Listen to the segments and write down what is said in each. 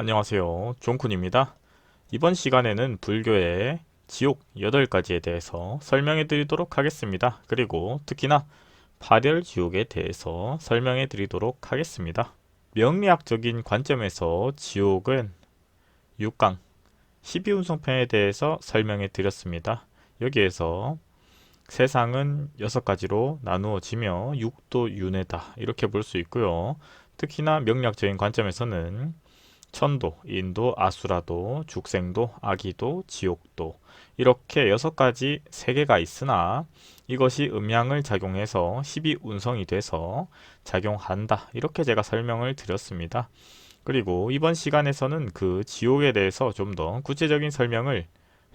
안녕하세요. 존쿤입니다. 이번 시간에는 불교의 지옥 8가지에 대해서 설명해 드리도록 하겠습니다. 그리고 특히나 파멸지옥에 대해서 설명해 드리도록 하겠습니다. 명리학적인 관점에서 지옥은 6강, 12운송편에 대해서 설명해 드렸습니다. 여기에서 세상은 6가지로 나누어지며 육도 윤회다 이렇게 볼 수 있고요. 특히나 명리학적인 관점에서는 천도, 인도, 아수라도, 죽생도, 아기도, 지옥도 이렇게 6가지 세계가 있으나 이것이 음양을 작용해서 12운성이 돼서 작용한다. 이렇게 제가 설명을 드렸습니다. 그리고 이번 시간에서는 그 지옥에 대해서 좀 더 구체적인 설명을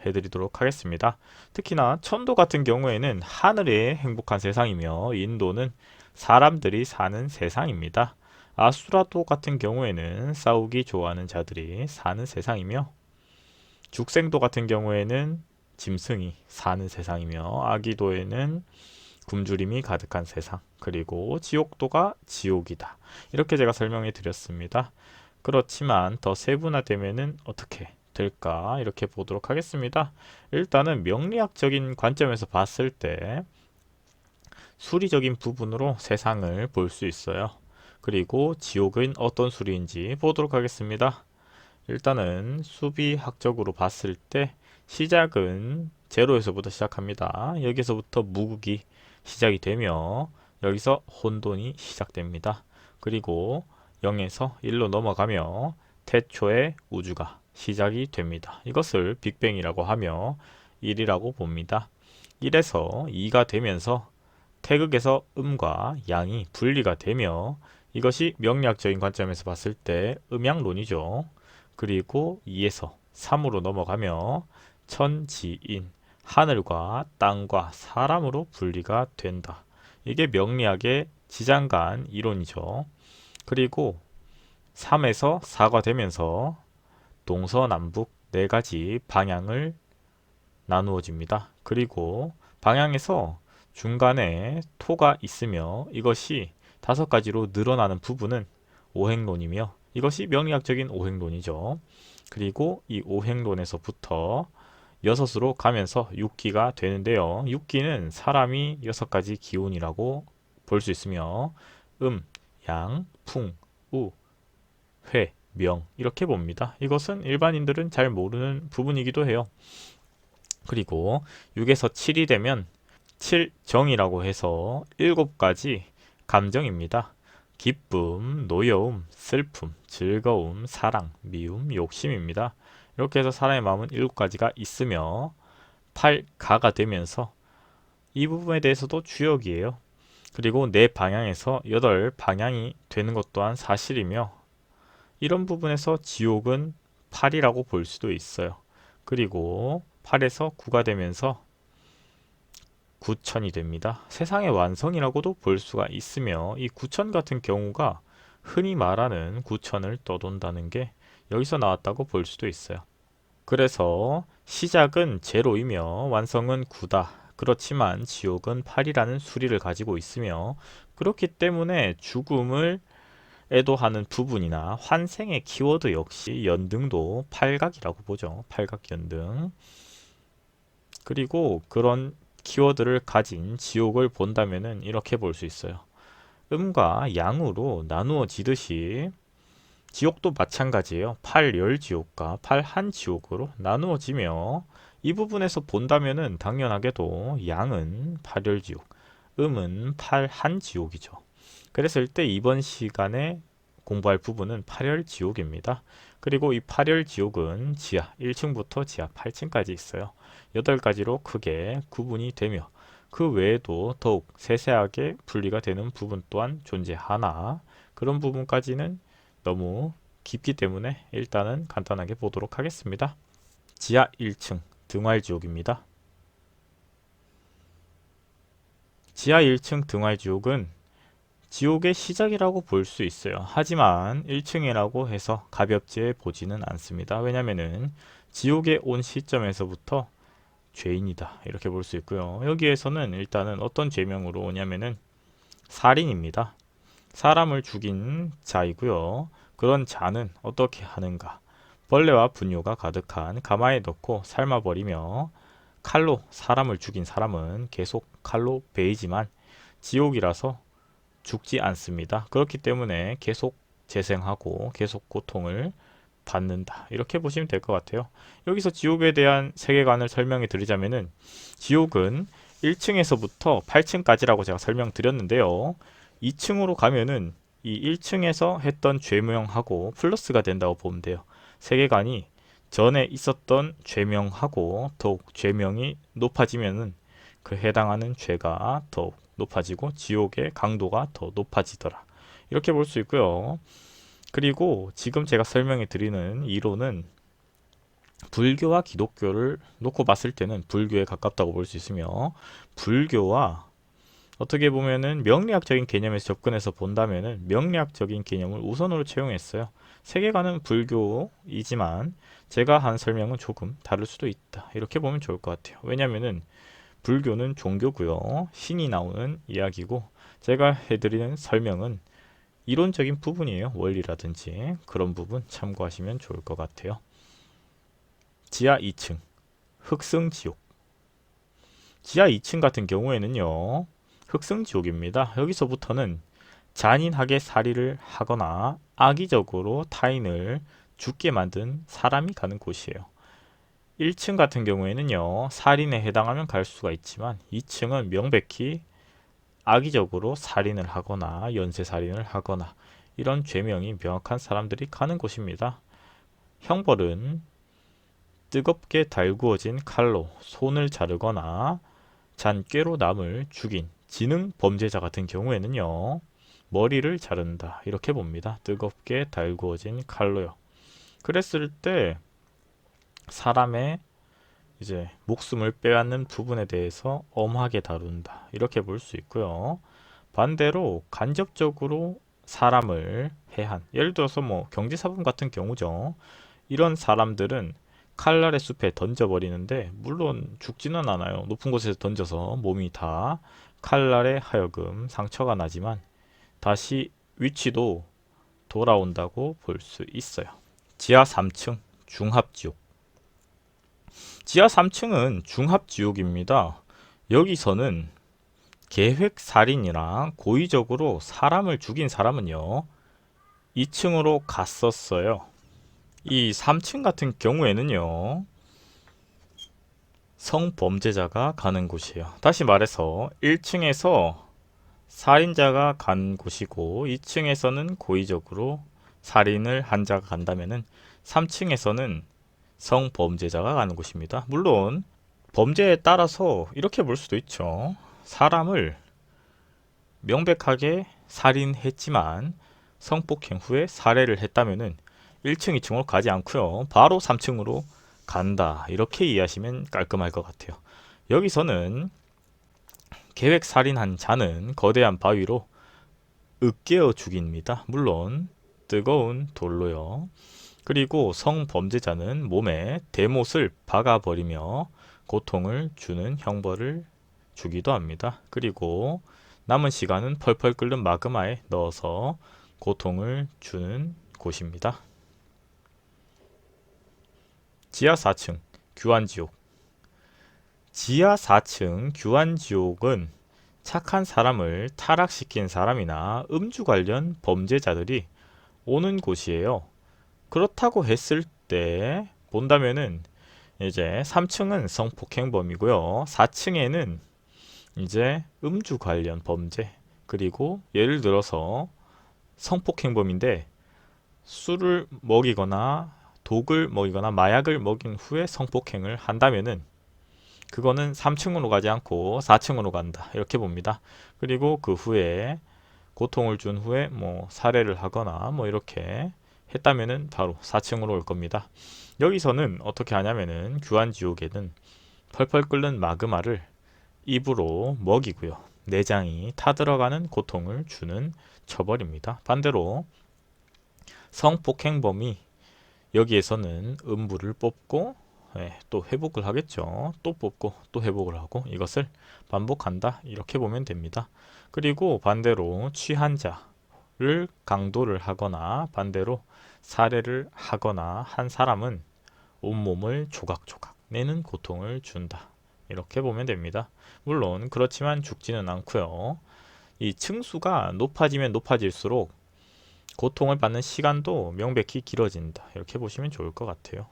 해드리도록 하겠습니다. 특히나 천도 같은 경우에는 하늘의 행복한 세상이며 인도는 사람들이 사는 세상입니다. 아수라도 같은 경우에는 싸우기 좋아하는 자들이 사는 세상이며 죽생도 같은 경우에는 짐승이 사는 세상이며 아기도에는 굶주림이 가득한 세상 그리고 지옥도가 지옥이다. 이렇게 제가 설명해 드렸습니다. 그렇지만 더 세분화되면은 어떻게 될까 이렇게 보도록 하겠습니다. 일단은 명리학적인 관점에서 봤을 때 수리적인 부분으로 세상을 볼 수 있어요. 그리고 지옥은 어떤 수리인지 보도록 하겠습니다. 일단은 수비학적으로 봤을 때 시작은 제로에서부터 시작합니다. 여기서부터 무극이 시작이 되며 여기서 혼돈이 시작됩니다. 그리고 0에서 1로 넘어가며 태초의 우주가 시작이 됩니다. 이것을 빅뱅이라고 하며 1이라고 봅니다. 1에서 2가 되면서 태극에서 음과 양이 분리가 되며 이것이 명리학적인 관점에서 봤을 때 음양론이죠. 그리고 2에서 3으로 넘어가며 천지인 하늘과 땅과 사람으로 분리가 된다. 이게 명리학의 지장간 이론이죠. 그리고 3에서 4가 되면서 동서남북 4가지 방향을 나누어집니다. 그리고 방향에서 중간에 토가 있으며 이것이 5가지로 늘어나는 부분은 오행론이며 이것이 명리학적인 오행론이죠. 그리고 이 오행론에서부터 6으로 가면서 6기가 되는데요. 6기는 사람이 6가지 기운이라고 볼 수 있으며 양, 풍, 우, 회, 명 이렇게 봅니다. 이것은 일반인들은 잘 모르는 부분이기도 해요. 그리고 6에서 7이 되면 7정이라고 해서 7가지 감정입니다. 기쁨, 노여움, 슬픔, 즐거움, 사랑, 미움, 욕심입니다. 이렇게 해서 사람의 마음은 7가지가 있으며 8가가 되면서 이 부분에 대해서도 주역이에요. 그리고 네 방향에서 8방향이 되는 것 또한 사실이며 이런 부분에서 지옥은 8이라고 볼 수도 있어요. 그리고 8에서 9가 되면서 구천이 됩니다. 세상의 완성이라고도 볼 수가 있으며 이 구천 같은 경우가 흔히 말하는 구천을 떠돈다는 게 여기서 나왔다고 볼 수도 있어요. 그래서 시작은 제로이며 완성은 9다. 그렇지만 지옥은 8이라는 수리를 가지고 있으며 그렇기 때문에 죽음을 애도하는 부분이나 환생의 키워드 역시 연등도 팔각이라고 보죠. 팔각연등. 그리고 그런 키워드를 가진 지옥을 본다면은 이렇게 볼 수 있어요. 음과 양으로 나누어지듯이 지옥도 마찬가지예요. 팔열지옥과 팔한지옥으로 나누어지며 이 부분에서 본다면은 당연하게도 양은 팔열지옥, 음은 팔한지옥이죠. 그랬을 때 이번 시간에 공부할 부분은 팔열지옥입니다. 그리고 이 팔열지옥은 지하 1층부터 지하 8층까지 있어요. 8가지로 크게 구분이 되며 그 외에도 더욱 세세하게 분리가 되는 부분 또한 존재하나 그런 부분까지는 너무 깊기 때문에 일단은 간단하게 보도록 하겠습니다. 지하 1층 등활지옥입니다. 지하 1층 등활지옥은 지옥의 시작이라고 볼 수 있어요. 하지만 1층이라고 해서 가볍게 보지는 않습니다. 왜냐면은 지옥에 온 시점에서부터 죄인이다 이렇게 볼 수 있고요. 여기에서는 일단은 어떤 죄명으로 오냐면은 살인입니다. 사람을 죽인 자이고요. 그런 자는 어떻게 하는가? 벌레와 분뇨가 가득한 가마에 넣고 삶아버리며 칼로 사람을 죽인 사람은 계속 칼로 베이지만 지옥이라서 죽지 않습니다. 그렇기 때문에 계속 재생하고 계속 고통을 받는다. 이렇게 보시면 될 것 같아요. 여기서 지옥에 대한 세계관을 설명해 드리자면은 지옥은 1층에서부터 8층까지라고 제가 설명드렸는데요. 2층으로 가면은 이 1층에서 했던 죄명하고 플러스가 된다고 보면 돼요. 세계관이 전에 있었던 죄명하고 더욱 죄명이 높아지면은 그 해당하는 죄가 더욱 높아지고 지옥의 강도가 더 높아지더라. 이렇게 볼 수 있고요. 그리고 지금 제가 설명해 드리는 이론은 불교와 기독교를 놓고 봤을 때는 불교에 가깝다고 볼 수 있으며 불교와 어떻게 보면은 명리학적인 개념에서 접근해서 본다면은 명리학적인 개념을 우선으로 채용했어요. 세계관은 불교이지만 제가 한 설명은 조금 다를 수도 있다. 이렇게 보면 좋을 것 같아요. 왜냐면은 불교는 종교고요. 신이 나오는 이야기고 제가 해드리는 설명은 이론적인 부분이에요. 원리라든지 그런 부분 참고하시면 좋을 것 같아요. 지하 2층 흑승지옥. 지하 2층 같은 경우에는요. 흑승지옥입니다. 여기서부터는 잔인하게 살인을 하거나 악의적으로 타인을 죽게 만든 사람이 가는 곳이에요. 1층 같은 경우에는요. 살인에 해당하면 갈 수가 있지만 2층은 명백히 악의적으로 살인을 하거나 연쇄살인을 하거나 이런 죄명이 명확한 사람들이 가는 곳입니다. 형벌은 뜨겁게 달구어진 칼로 손을 자르거나 잔꾀로 남을 죽인 지능 범죄자 같은 경우에는요. 머리를 자른다. 이렇게 봅니다. 뜨겁게 달구어진 칼로요. 그랬을 때 사람의 이제 목숨을 빼앗는 부분에 대해서 엄하게 다룬다. 이렇게 볼 수 있고요. 반대로 간접적으로 사람을 해한 예를 들어서 뭐 경제사범 같은 경우죠. 이런 사람들은 칼날의 숲에 던져버리는데 물론 죽지는 않아요. 높은 곳에서 던져서 몸이 다 칼날에 하여금 상처가 나지만 다시 위치도 돌아온다고 볼 수 있어요. 지하 3층 중합지옥. 지하 3층은 중합지옥입니다. 여기서는 계획살인이랑 고의적으로 사람을 죽인 사람은요 2층으로 갔었어요. 이 3층 같은 경우에는요 성범죄자가 가는 곳이에요. 다시 말해서 1층에서 살인자가 간 곳이고 2층에서는 고의적으로 살인을 한 자가 간다면은 3층에서는 성범죄자가 가는 곳입니다. 물론 범죄에 따라서 이렇게 볼 수도 있죠. 사람을 명백하게 살인했지만 성폭행 후에 살해를 했다면은 1층, 2층으로 가지 않고요. 바로 3층으로 간다. 이렇게 이해하시면 깔끔할 것 같아요. 여기서는 계획 살인한 자는 거대한 바위로 으깨어 죽입니다. 물론 뜨거운 돌로요. 그리고 성범죄자는 몸에 대못을 박아버리며 고통을 주는 형벌을 주기도 합니다. 그리고 남은 시간은 펄펄 끓는 마그마에 넣어서 고통을 주는 곳입니다. 지하 4층 규환지옥. 지하 4층 규환지옥은 착한 사람을 타락시킨 사람이나 음주 관련 범죄자들이 오는 곳이에요. 그렇다고 했을 때 본다면은 이제 3층은 성폭행범이고요. 4층에는 이제 음주 관련 범죄 그리고 예를 들어서 성폭행범인데 술을 먹이거나 독을 먹이거나 마약을 먹인 후에 성폭행을 한다면은 그거는 3층으로 가지 않고 4층으로 간다. 이렇게 봅니다. 그리고 그 후에 고통을 준 후에 뭐 살해를 하거나 뭐 이렇게 했다면은 바로 4층으로 올 겁니다. 여기서는 어떻게 하냐면은 규환지옥에는 펄펄 끓는 마그마를 입으로 먹이고요. 내장이 타들어가는 고통을 주는 처벌입니다. 반대로 성폭행범이 여기에서는 음부를 뽑고 또 회복을 하겠죠. 또 뽑고 또 회복을 하고 이것을 반복한다. 이렇게 보면 됩니다. 그리고 반대로 취한 자 강도를 하거나 반대로 살해를 하거나 한 사람은 온몸을 조각조각 내는 고통을 준다. 이렇게 보면 됩니다. 물론 그렇지만 죽지는 않고요. 이 층수가 높아지면 높아질수록 고통을 받는 시간도 명백히 길어진다. 이렇게 보시면 좋을 것 같아요.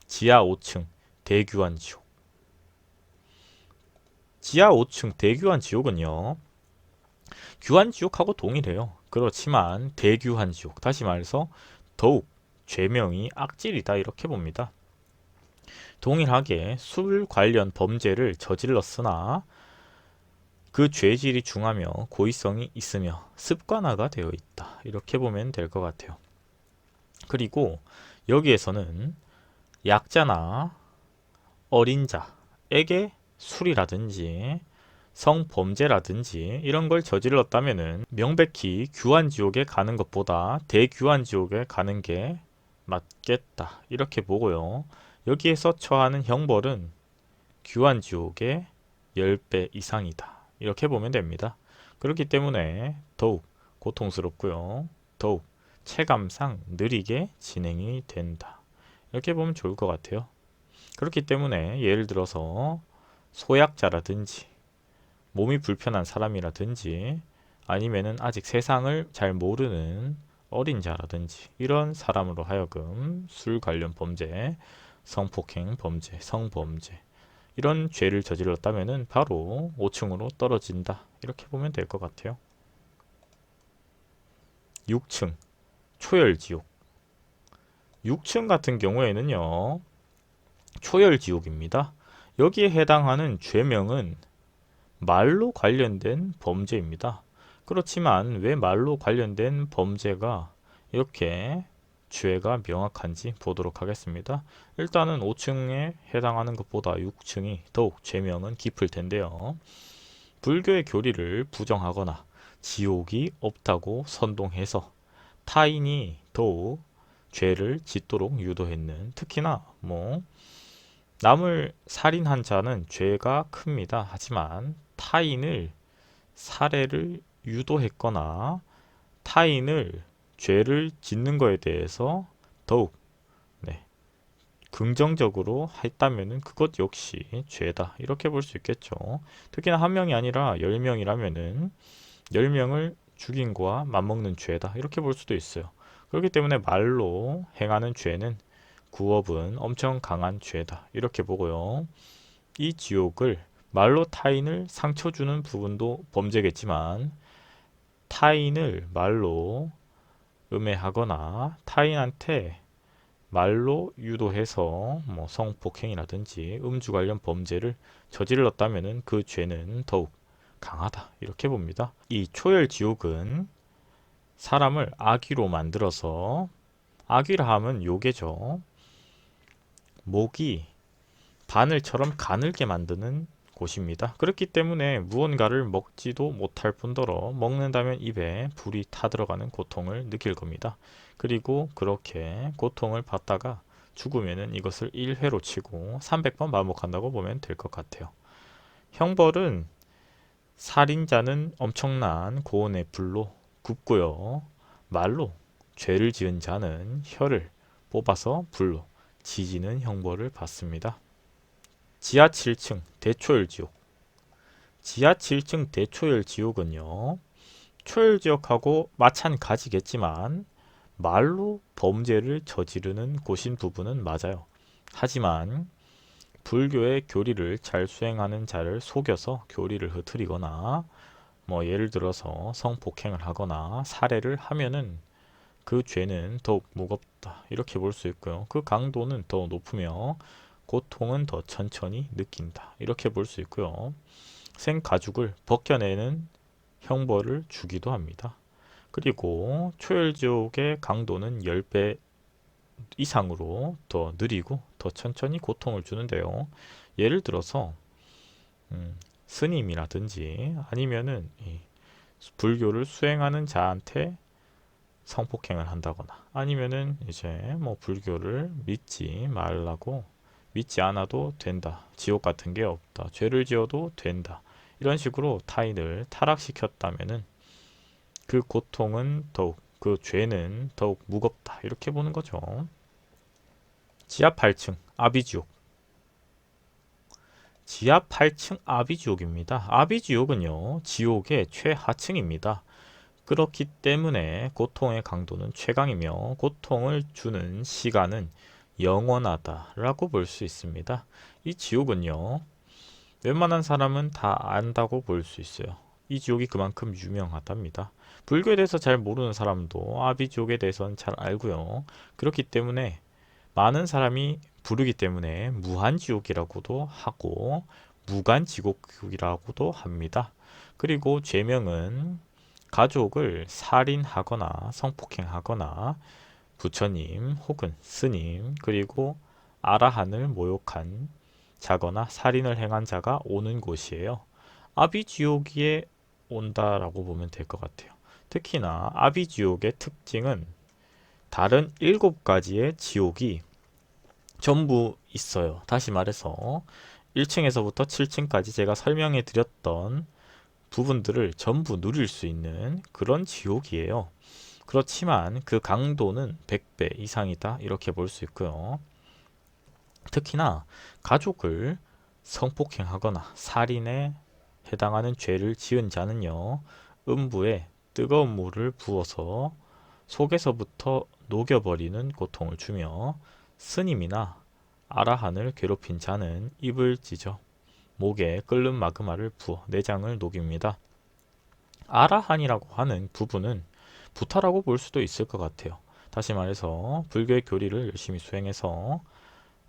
지하 5층 대규환 지옥. 지하 5층 대규환 지옥은요. 규환 지옥하고 동일해요. 그렇지만 대규환 지옥, 다시 말해서 더욱 죄명이 악질이다 이렇게 봅니다. 동일하게 술 관련 범죄를 저질렀으나 그 죄질이 중하며 고의성이 있으며 습관화가 되어 있다. 이렇게 보면 될 것 같아요. 그리고 여기에서는 약자나 어린 자에게 술이라든지 성범죄라든지 이런 걸 저질렀다면은 명백히 규환지옥에 가는 것보다 대규환지옥에 가는 게 맞겠다. 이렇게 보고요. 여기에서 처하는 형벌은 규환지옥의 10배 이상이다. 이렇게 보면 됩니다. 그렇기 때문에 더욱 고통스럽고요. 더욱 체감상 느리게 진행이 된다. 이렇게 보면 좋을 것 같아요. 그렇기 때문에 예를 들어서 소약자라든지 몸이 불편한 사람이라든지 아니면은 아직 세상을 잘 모르는 어린 자라든지 이런 사람으로 하여금 술 관련 범죄, 성폭행 범죄, 성범죄 이런 죄를 저질렀다면은 바로 5층으로 떨어진다. 이렇게 보면 될 것 같아요. 6층 초열지옥. 6층 같은 경우에는요. 초열지옥입니다. 여기에 해당하는 죄명은 말로 관련된 범죄입니다. 그렇지만 왜 말로 관련된 범죄가 이렇게 죄가 명확한지 보도록 하겠습니다. 일단은 5층에 해당하는 것보다 6층이 더욱 죄명은 깊을 텐데요. 불교의 교리를 부정하거나 지옥이 없다고 선동해서 타인이 더욱 죄를 짓도록 유도했는, 특히나 남을 살인한 자는 죄가 큽니다. 하지만 타인을 살해를 유도했거나 타인을 죄를 짓는 것에 대해서 더욱 네, 긍정적으로 했다면 그것 역시 죄다. 이렇게 볼 수 있겠죠. 특히나 한 명이 아니라 10명이라면은 10명을 죽인 거와 맞먹는 죄다. 이렇게 볼 수도 있어요. 그렇기 때문에 말로 행하는 죄는 구업은 엄청 강한 죄다. 이렇게 보고요. 이 지옥을 말로 타인을 상처 주는 부분도 범죄겠지만 타인을 말로 음해하거나 타인한테 말로 유도해서 성폭행이라든지 음주 관련 범죄를 저질렀다면 그 죄는 더욱 강하다. 이렇게 봅니다. 이 초열 지옥은 사람을 아귀로 만들어서, 아귀라 하면 요괴죠. 목이 바늘처럼 가늘게 만드는 곳입니다. 그렇기 때문에 무언가를 먹지도 못할 뿐더러 먹는다면 입에 불이 타들어가는 고통을 느낄 겁니다. 그리고 그렇게 고통을 받다가 죽으면 이것을 1회로 치고 300번 반복한다고 보면 될 것 같아요. 형벌은 살인자는 엄청난 고온의 불로 굽고요. 말로 죄를 지은 자는 혀를 뽑아서 불로 지지는 형벌을 받습니다. 지하 7층 대초열지옥. 지하 7층 대초열지옥은요. 초열지옥하고 마찬가지겠지만 말로 범죄를 저지르는 곳인 부분은 맞아요. 하지만 불교의 교리를 잘 수행하는 자를 속여서 교리를 흐트리거나 예를 들어서 성폭행을 하거나 살해를 하면은 그 죄는 더욱 무겁다. 이렇게 볼 수 있고요. 그 강도는 더 높으며 고통은 더 천천히 느낀다. 이렇게 볼 수 있고요. 생가죽을 벗겨내는 형벌을 주기도 합니다. 그리고 초열지옥의 강도는 10배 이상으로 더 느리고 더 천천히 고통을 주는데요. 예를 들어서 스님이라든지 아니면은 불교를 수행하는 자한테 성폭행을 한다거나 아니면은 이제 불교를 믿지 말라고, 믿지 않아도 된다. 지옥 같은 게 없다. 죄를 지어도 된다. 이런 식으로 타인을 타락시켰다면은 그 고통은 더욱, 그 죄는 더욱 무겁다. 이렇게 보는 거죠. 지하 8층 아비지옥. 지하 8층 아비지옥입니다. 아비지옥은요, 지옥의 최하층입니다. 그렇기 때문에 고통의 강도는 최강이며 고통을 주는 시간은 영원하다라고 볼 수 있습니다. 이 지옥은요, 웬만한 사람은 다 안다고 볼 수 있어요. 이 지옥이 그만큼 유명하답니다. 불교에 대해서 잘 모르는 사람도 아비지옥에 대해서는 잘 알고요. 그렇기 때문에 많은 사람이 부르기 때문에 무한지옥이라고도 하고 무간지옥이라고도 합니다. 그리고 죄명은 가족을 살인하거나 성폭행하거나 부처님 혹은 스님 그리고 아라한을 모욕한 자거나 살인을 행한 자가 오는 곳이에요. 아비지옥에 온다라고 보면 될 것 같아요. 특히나 아비지옥의 특징은 다른 7가지의 지옥이 전부 있어요. 다시 말해서 1층에서부터 7층까지 제가 설명해 드렸던 부분들을 전부 누릴 수 있는 그런 지옥이에요. 그렇지만 그 강도는 100배 이상이다. 이렇게 볼 수 있고요. 특히나 가족을 성폭행하거나 살인에 해당하는 죄를 지은 자는요, 음부에 뜨거운 물을 부어서 속에서부터 녹여버리는 고통을 주며 스님이나 아라한을 괴롭힌 자는 입을 찢어 목에 끓는 마그마를 부어 내장을 녹입니다. 아라한이라고 하는 부분은 부타라고 볼 수도 있을 것 같아요. 다시 말해서 불교의 교리를 열심히 수행해서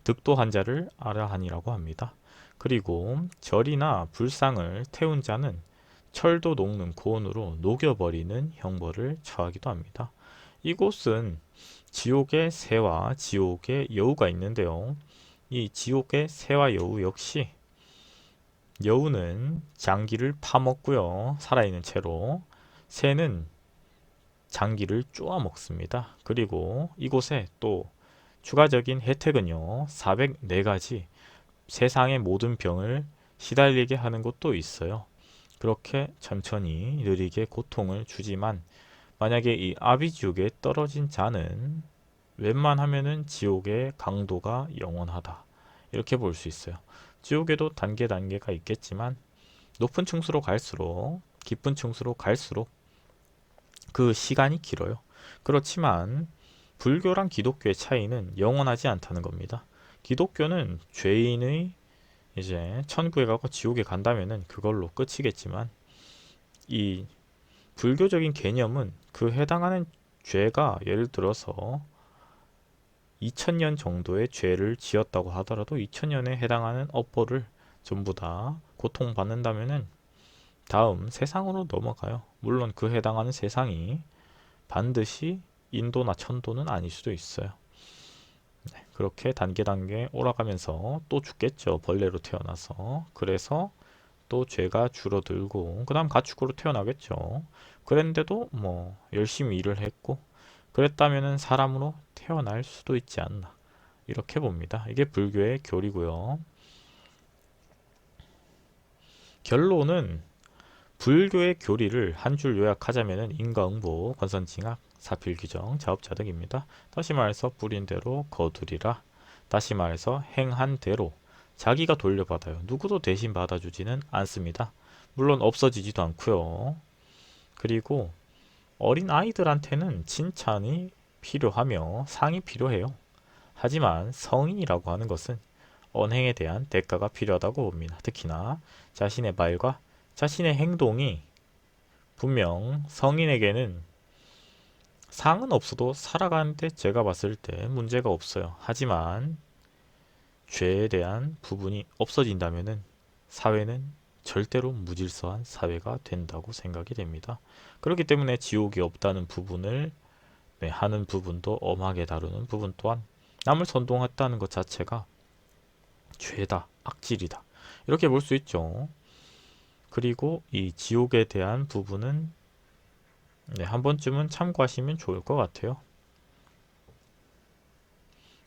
득도한 자를 아라한이라고 합니다. 그리고 절이나 불상을 태운 자는 철도 녹는 고온으로 녹여버리는 형벌을 처하기도 합니다. 이곳은 지옥의 새와 지옥의 여우가 있는데요. 이 지옥의 새와 여우 역시 여우는 장기를 파먹고요. 살아있는 채로 새는 장기를 쪼아 먹습니다. 그리고 이곳에 또 추가적인 혜택은요. 404가지 세상의 모든 병을 시달리게 하는 곳도 있어요. 그렇게 천천히 느리게 고통을 주지만 만약에 이 아비지옥에 떨어진 자는 웬만하면은 지옥의 강도가 영원하다. 이렇게 볼 수 있어요. 지옥에도 단계가 있겠지만 높은 층수로 갈수록 깊은 층수로 갈수록 그 시간이 길어요. 그렇지만 불교랑 기독교의 차이는 영원하지 않다는 겁니다. 기독교는 죄인의 이제 천국에 가고 지옥에 간다면은 그걸로 끝이겠지만 이 불교적인 개념은 그 해당하는 죄가 예를 들어서 2000년 정도의 죄를 지었다고 하더라도 2000년에 해당하는 업보를 전부 다 고통받는다면은 다음 세상으로 넘어가요. 물론 그 해당하는 세상이 반드시 인도나 천도는 아닐 수도 있어요. 그렇게 단계 올라가면서 또 죽겠죠. 벌레로 태어나서. 그래서 또 죄가 줄어들고 그 다음 가축으로 태어나겠죠. 그랬는데도 뭐 열심히 일을 했고 그랬다면은 사람으로 태어날 수도 있지 않나 이렇게 봅니다. 이게 불교의 교리고요. 결론은 불교의 교리를 한 줄 요약하자면은 인과응보, 권선징악, 사필규정, 자업자득입니다. 다시 말해서 뿌린 대로 거두리라. 다시 말해서 행한 대로 자기가 돌려받아요. 누구도 대신 받아주지는 않습니다. 물론 없어지지도 않고요. 그리고 어린 아이들한테는 칭찬이 필요하며 상이 필요해요. 하지만 성인이라고 하는 것은 언행에 대한 대가가 필요하다고 봅니다. 특히나 자신의 말과 자신의 행동이 분명 성인에게는 상은 없어도 살아가는데 제가 봤을 때 문제가 없어요. 하지만 죄에 대한 부분이 없어진다면은 사회는 절대로 무질서한 사회가 된다고 생각이 됩니다. 그렇기 때문에 지옥이 없다는 부분을 하는 부분도 엄하게 다루는 부분 또한 남을 선동했다는 것 자체가 죄다, 악질이다. 이렇게 볼 수 있죠. 그리고 이 지옥에 대한 부분은 한 번쯤은 참고하시면 좋을 것 같아요.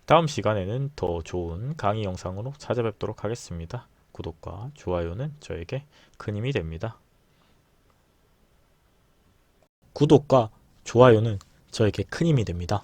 다음 시간에는 더 좋은 강의 영상으로 찾아뵙도록 하겠습니다. 구독과 좋아요는 저에게 큰 힘이 됩니다. 구독과 좋아요는 저에게 큰 힘이 됩니다.